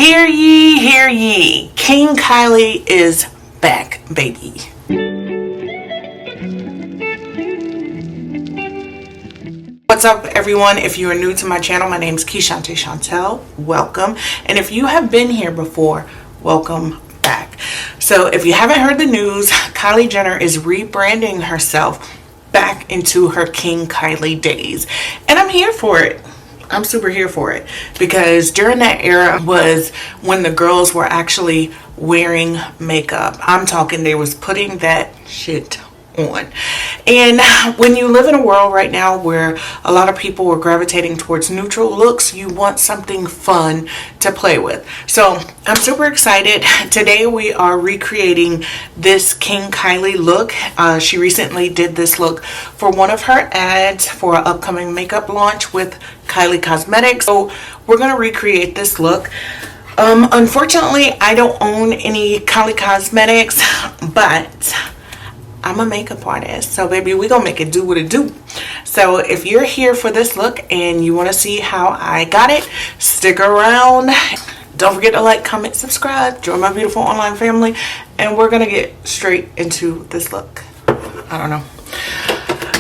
Hear ye, hear ye. King Kylie is back, baby. What's up, everyone? If you are new to my channel, my name is Keshante Chantel. Welcome. And if you have been here before, welcome back. So if you haven't heard the news, Kylie Jenner is rebranding herself back into her King Kylie days. And I'm here for it. I'm super here for it, because during that era was when the girls were actually wearing makeup. I'm talking, they was putting that shit on. And when you live in a world right now where a lot of people are gravitating towards neutral looks, you want something fun to play with. So I'm super excited. Today we are recreating this King Kylie look. She recently did this look for one of her ads for an upcoming makeup launch with Kylie Cosmetics. So we're going to recreate this look. Unfortunately, I don't own any Kylie Cosmetics, but I'm a makeup artist, so baby, we gonna make it do what it do. So if you're here for this look and you want to see how I got it, stick around. Don't forget to like, comment, subscribe, join my beautiful online family, and we're gonna get straight into this look. I don't know.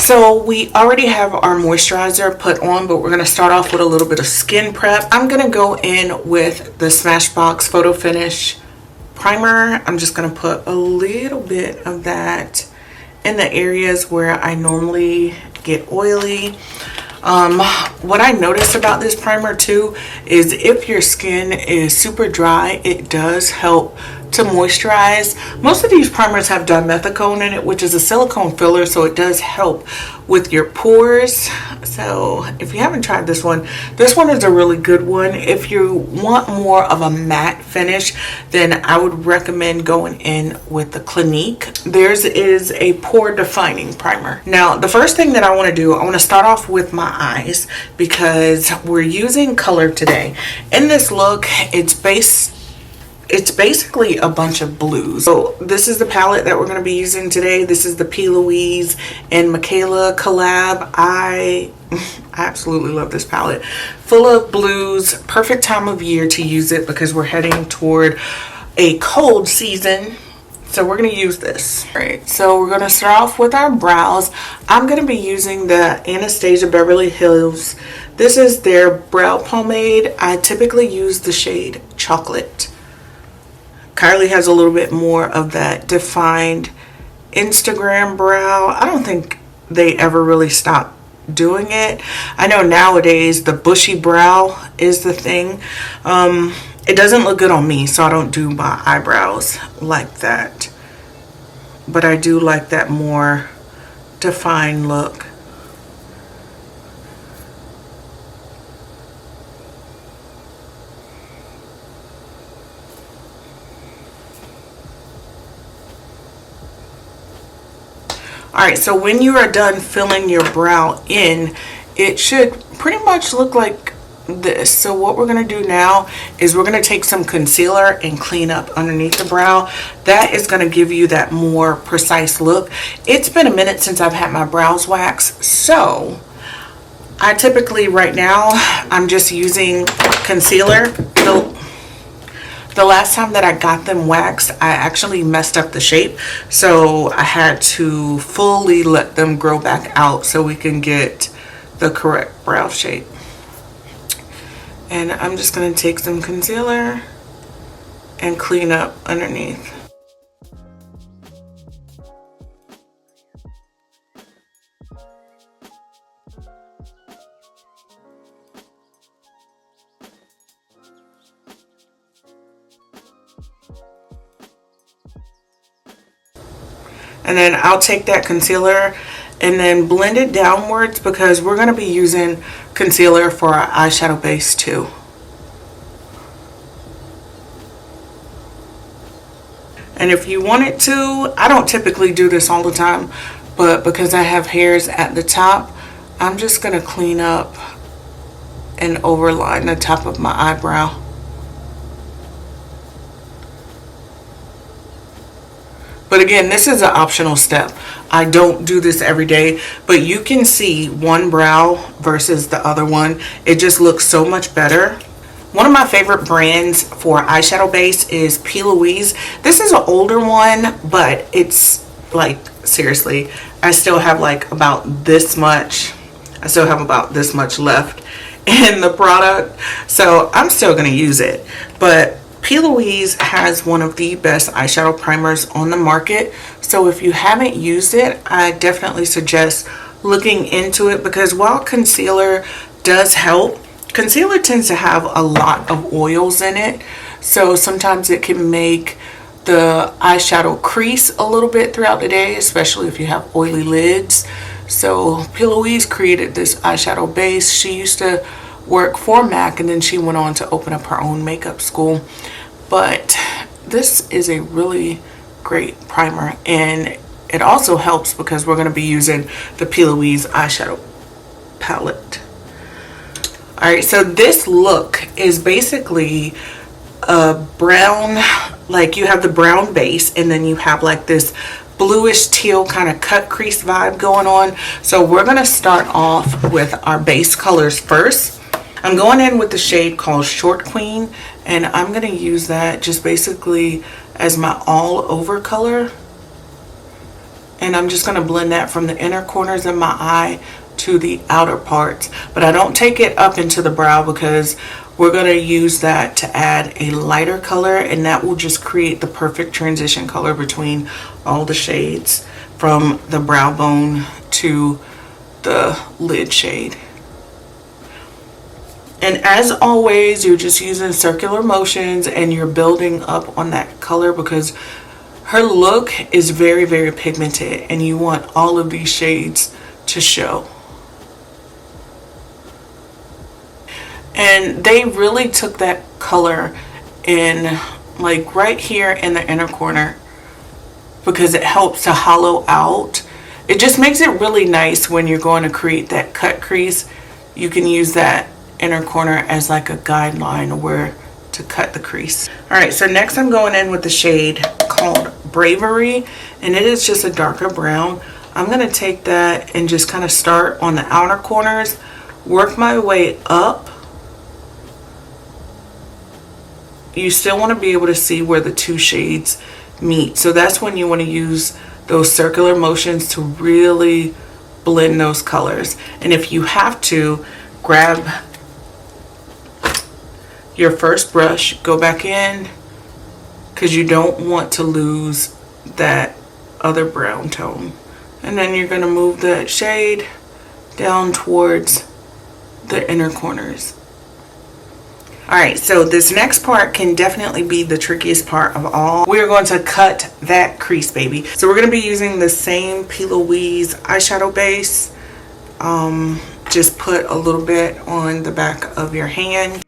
So we already have our moisturizer put on, but we're gonna start off with a little bit of skin prep. I'm gonna go in with the Smashbox Photo Finish primer. I'm just going to put a little bit of that in the areas where I normally get oily. What I noticed about this primer too is if your skin is super dry, it does help to moisturize. Most of these primers have dimethicone in it, which is a silicone filler, so it does help with your pores. So if you haven't tried this one is a really good one. If you want more of a matte finish, then I would recommend going in with the Clinique. Theirs is a pore defining primer. Now the first thing that I want to do, I want to start off with my eyes, because we're using color today. In this look, it's basically a bunch of blues. So this is the palette that we're going to be using today. This is the P.Louise and Mikayla collab. I absolutely love this palette. Full of blues. Perfect time of year to use it because we're heading toward a cold season. So we're going to use this. All right, so we're going to start off with our brows. I'm going to be using the Anastasia Beverly Hills. This is their brow pomade. I typically use the shade Chocolate. Kylie has a little bit more of that defined Instagram brow. I don't think they ever really stopped doing it. I know nowadays the bushy brow is the thing. It doesn't look good on me, so I don't do my eyebrows like that. But I do like that more defined look. Alright, so when you are done filling your brow in, it should pretty much look like this. So what we're going to do now is we're going to take some concealer and clean up underneath the brow. That is going to give you that more precise look. It's been a minute since I've had my brows waxed, so I typically right now I'm just using concealer. The last time that I got them waxed, I actually messed up the shape, so I had to fully let them grow back out so we can get the correct brow shape. And I'm just going to take some concealer and clean up underneath. And then I'll take that concealer and then blend it downwards, because we're going to be using concealer for our eyeshadow base too. And if you wanted to, I don't typically do this all the time, but because I have hairs at the top, I'm just going to clean up and overline the top of my eyebrow. But again, this is an optional step. I don't do this every day, but you can see one brow versus the other one. It just looks so much better. One of my favorite brands for eyeshadow base is P.Louise. This is an older one, but it's like, seriously, I still have like about this much. I still have about this much left in the product, so I'm still going to use it. But P.Louise has one of the best eyeshadow primers on the market, so if you haven't used it, I definitely suggest looking into it, because while concealer does help, concealer tends to have a lot of oils in it, so sometimes it can make the eyeshadow crease a little bit throughout the day, especially if you have oily lids. So P.Louise created this eyeshadow base. She used to work for MAC, and then she went on to open up her own makeup school. But this is a really great primer, and it also helps because we're going to be using the P.Louise eyeshadow palette. Alright, so this look is basically a brown, like you have the brown base, and then you have like this bluish teal kind of cut crease vibe going on. So we're going to start off with our base colors first. I'm going in with the shade called Short Queen, and I'm going to use that just basically as my all over color. And I'm just going to blend that from the inner corners of my eye to the outer parts. But I don't take it up into the brow, because we're going to use that to add a lighter color, and that will just create the perfect transition color between all the shades from the brow bone to the lid shade. And as always, you're just using circular motions and you're building up on that color, because her look is very, very pigmented, and you want all of these shades to show. And they really took that color in like right here in the inner corner, because it helps to hollow out. It just makes it really nice when you're going to create that cut crease. You can use that inner corner as like a guideline where to cut the crease. Alright, so next I'm going in with the shade called Bravery, and it is just a darker brown. I'm going to take that and just kind of start on the outer corners, work my way up. You still want to be able to see where the two shades meet, so that's when you want to use those circular motions to really blend those colors. And if you have to, grab your first brush, go back in, because you don't want to lose that other brown tone, and then you're going to move that shade down towards the inner corners. Alright, so this next part can definitely be the trickiest part of all. We're going to cut that crease, baby. So we're going to be using the same P.Louise eyeshadow base. Just put a little bit on the back of your hand.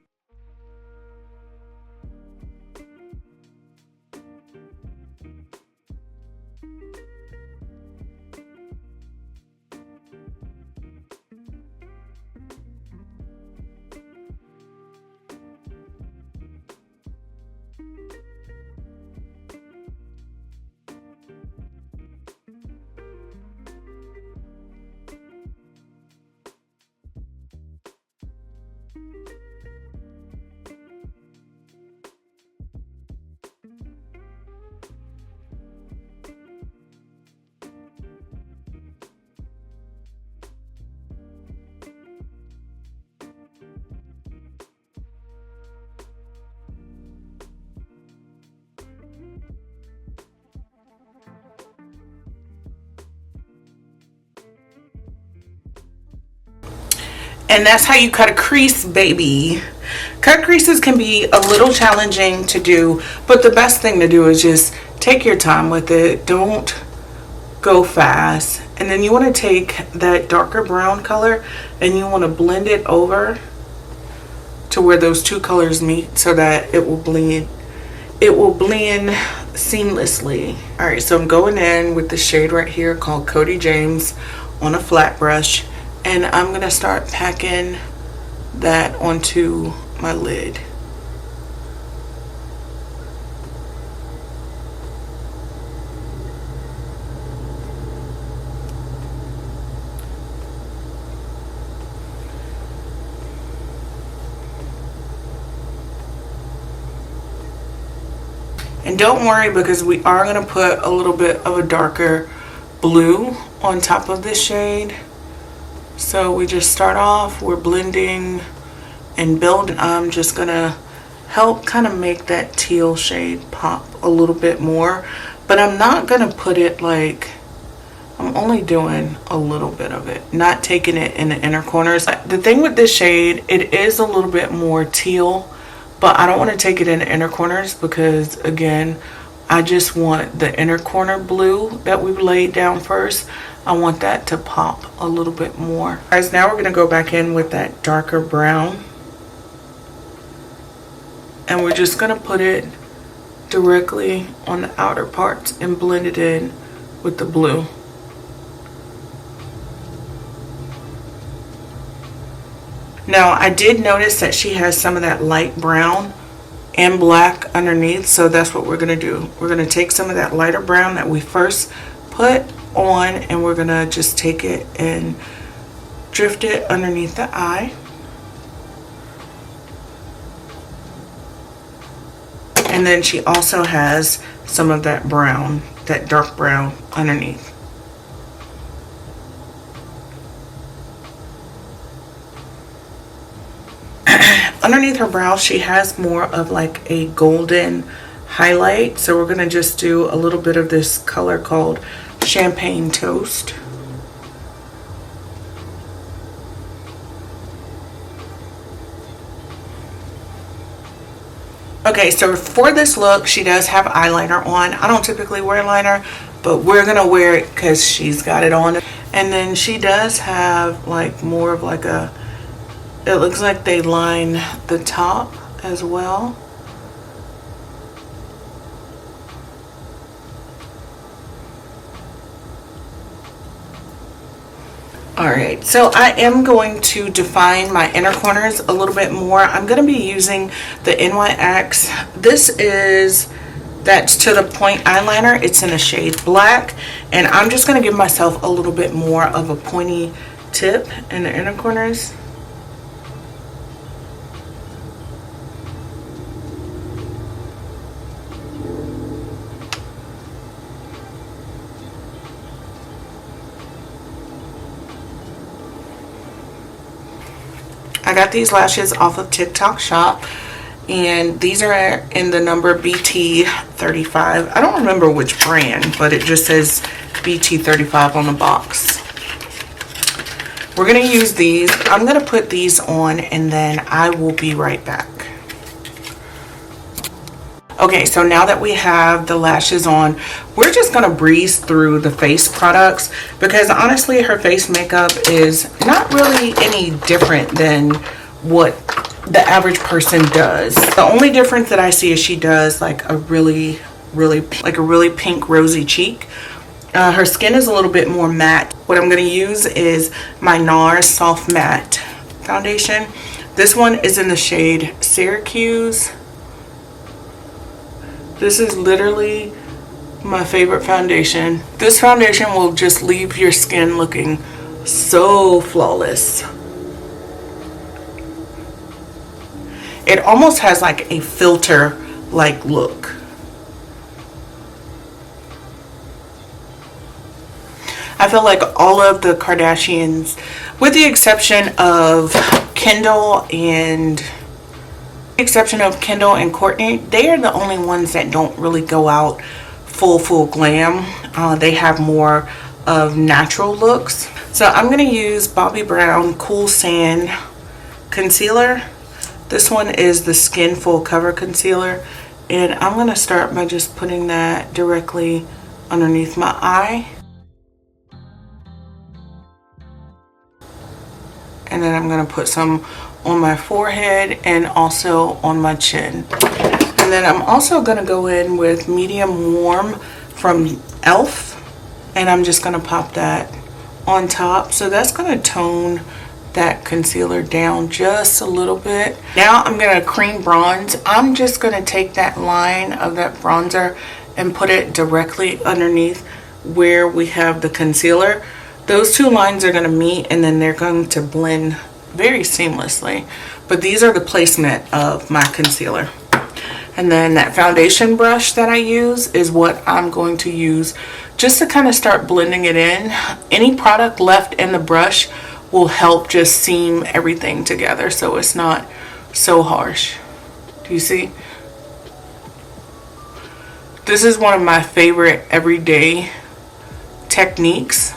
And that's how you cut a crease, baby. Cut creases can be a little challenging to do, but the best thing to do is just take your time with it. Don't go fast. And then you want to take that darker brown color and you want to blend it over to where those two colors meet, so that it will blend seamlessly. All right, so I'm going in with the shade right here called Cody James on a flat brush, and I'm gonna start packing that onto my lid. And don't worry, because we are going to put a little bit of a darker blue on top of this shade. So we just start off, we're blending and building. I'm just going to help kind of make that teal shade pop a little bit more. But I'm not going to put it like, I'm only doing a little bit of it, not taking it in the inner corners. The thing with this shade, it is a little bit more teal, but I don't want to take it in the inner corners because, again, I just want the inner corner blue that we laid down first. I want that to pop a little bit more. Guys, now we're going to go back in with that darker brown. And we're just going to put it directly on the outer parts and blend it in with the blue. Now, I did notice that she has some of that light brown and black underneath, so that's what we're going to do. We're going to take some of that lighter brown that we first put on, and we're going to just take it and drift it underneath the eye. And then she also has some of that brown, that dark brown underneath. Underneath her brow, she has more of like a golden highlight. So we're going to just do a little bit of this color called Champagne Toast. Okay, so for this look, she does have eyeliner on. I don't typically wear liner, but we're going to wear it because she's got it on. And then she does have like more of like a, it looks like they line the top as well. Alright, so I am going to define my inner corners a little bit more. I'm going to be using the NYX. This is, that's To The Point eyeliner. It's in a shade black. And I'm just going to give myself a little bit more of a pointy tip in the inner corners. I got these lashes off of TikTok Shop, and these are in the number BT35. I don't remember which brand, but it just says BT35 on the box. We're going to use these. I'm going to put these on, and then I will be right back. Okay, so now that we have the lashes on, we're just going to breeze through the face products because honestly, her face makeup is not really any different than what the average person does. The only difference that I see is she does like a really pink rosy cheek. Her skin is a little bit more matte. What I'm going to use is my NARS Soft Matte Foundation. This one is in the shade Syracuse. This is literally my favorite foundation. This foundation will just leave your skin looking so flawless. It almost has like a filter-like look. I feel like all of the Kardashians, with the exception of Kendall and Kourtney, they are the only ones that don't really go out full glam. They have more of natural looks. So I'm going to use Bobbi Brown Cool Sand Concealer. This one is the Skin Full Cover Concealer. And I'm going to start by just putting that directly underneath my eye. And then I'm going to put some on my forehead and also on my chin. And then I'm also going to go in with Medium Warm from Elf. And I'm just going to pop that on top. So that's going to tone that concealer down just a little bit. Now I'm going to cream bronze. I'm just going to take that line of that bronzer and put it directly underneath where we have the concealer. Those two lines are going to meet and then they're going to blend very seamlessly. But these are the placement of my concealer. And then that foundation brush that I use is what I'm going to use just to kind of start blending it in. Any product left in the brush will help just seam everything together so it's not so harsh. Do you see? This is one of my favorite everyday techniques.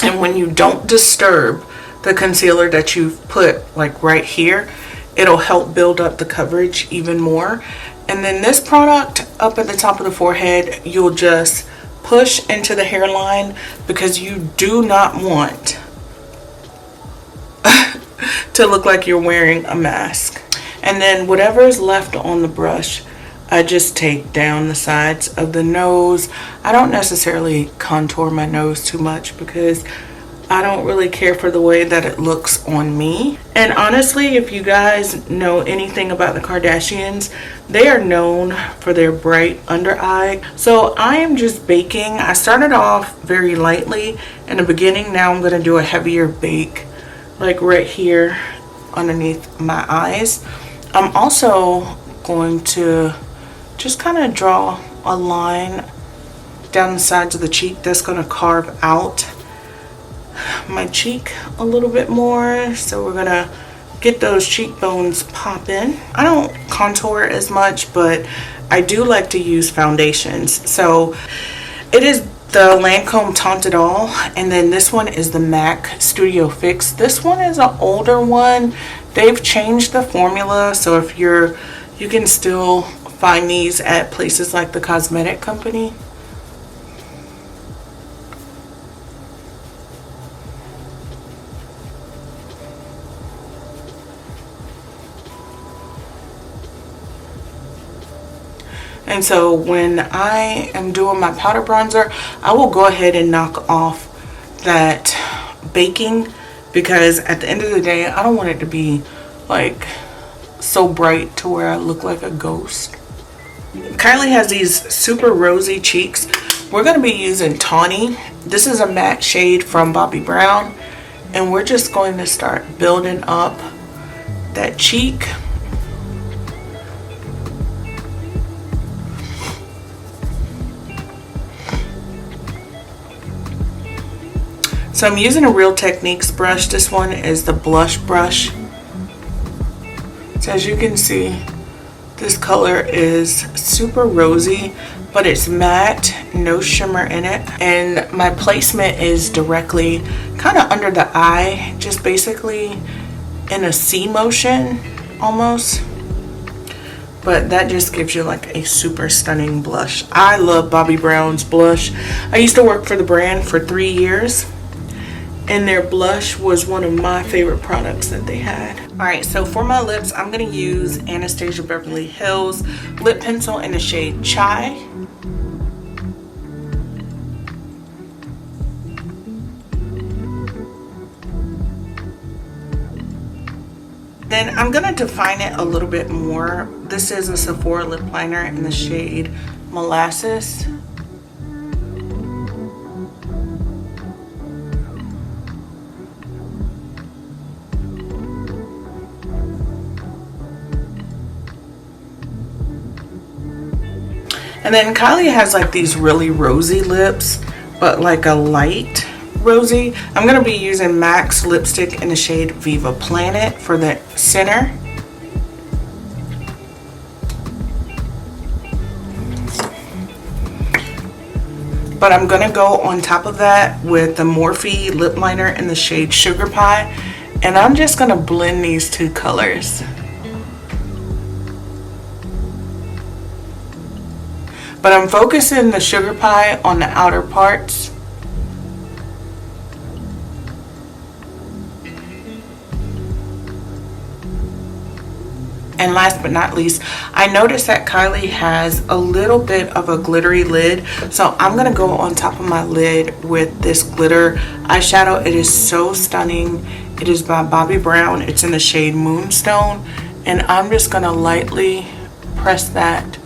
And when you don't disturb the concealer that you've put like right here, it'll help build up the coverage even more. And then this product up at the top of the forehead, you'll just push into the hairline because you do not want to look like you're wearing a mask. And then whatever is left on the brush, I just take down the sides of the nose. I don't necessarily contour my nose too much because I don't really care for the way that it looks on me. And honestly, if you guys know anything about the Kardashians, they are known for their bright under eye. So I am just baking. I started off very lightly in the beginning. Now I'm going to do a heavier bake, like right here underneath my eyes. I'm also going to just kind of draw a line down the sides of the cheek that's going to carve out my cheek a little bit more. So we're gonna get those cheekbones popping. I don't contour as much, but I do like to use foundations. So it is the Lancome Teint, and then this one is the MAC Studio Fix. This one is an older one. They've changed the formula, so if you can still find these at places like the cosmetic company. And so when I am doing my powder bronzer, I will go ahead and knock off that baking, because at the end of the day, I don't want it to be like so bright to where I look like a ghost. Kylie has these super rosy cheeks. We're going to be using Tawny. This is a matte shade from Bobbi Brown, and we're just going to start building up that cheek. So I'm using a Real Techniques brush. This one is the blush brush. So as you can see, this color is super rosy, but it's matte, no shimmer in it. And my placement is directly kind of under the eye, just basically in a C motion almost. But that just gives you like a super stunning blush. I love Bobbi Brown's blush. I used to work for the brand for 3 years, and their blush was one of my favorite products that they had. Alright, so for my lips, I'm going to use Anastasia Beverly Hills lip pencil in the shade Chai. Then I'm going to define it a little bit more. This is a Sephora lip liner in the shade Molasses. And then Kylie has like these really rosy lips, but like a light rosy. I'm going to be using MAC's lipstick in the shade Viva Planet for the center. But I'm going to go on top of that with the Morphe lip liner in the shade Sugar Pie. And I'm just going to blend these two colors. But I'm focusing the Sugar Pie on the outer parts. And last but not least, I noticed that Kylie has a little bit of a glittery lid. So I'm going to go on top of my lid with this glitter eyeshadow. It is so stunning. It is by Bobbi Brown. It's in the shade Moonstone. And I'm just going to lightly press that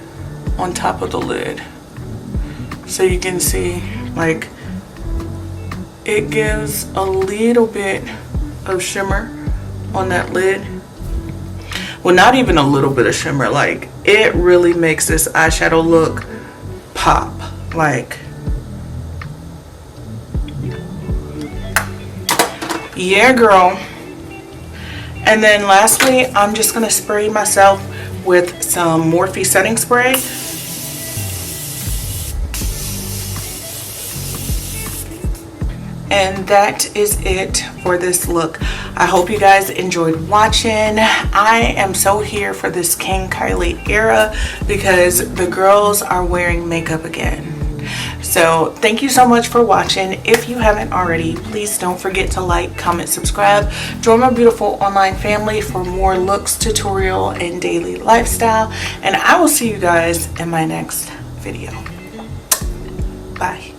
on top of the lid, so you can see like it gives a little bit of shimmer on that lid. well, not even a little bit of shimmer, like it really makes this eyeshadow look pop. Like, yeah girl. And then lastly, I'm just gonna spray myself with some Morphe setting spray. And that is it for this look. I hope you guys enjoyed watching. I am so here for this King Kylie era because the girls are wearing makeup again. So thank you so much for watching. If you haven't already, please don't forget to like, comment, subscribe. Join my beautiful online family for more looks, tutorial, and daily lifestyle. And I will see you guys in my next video. Bye.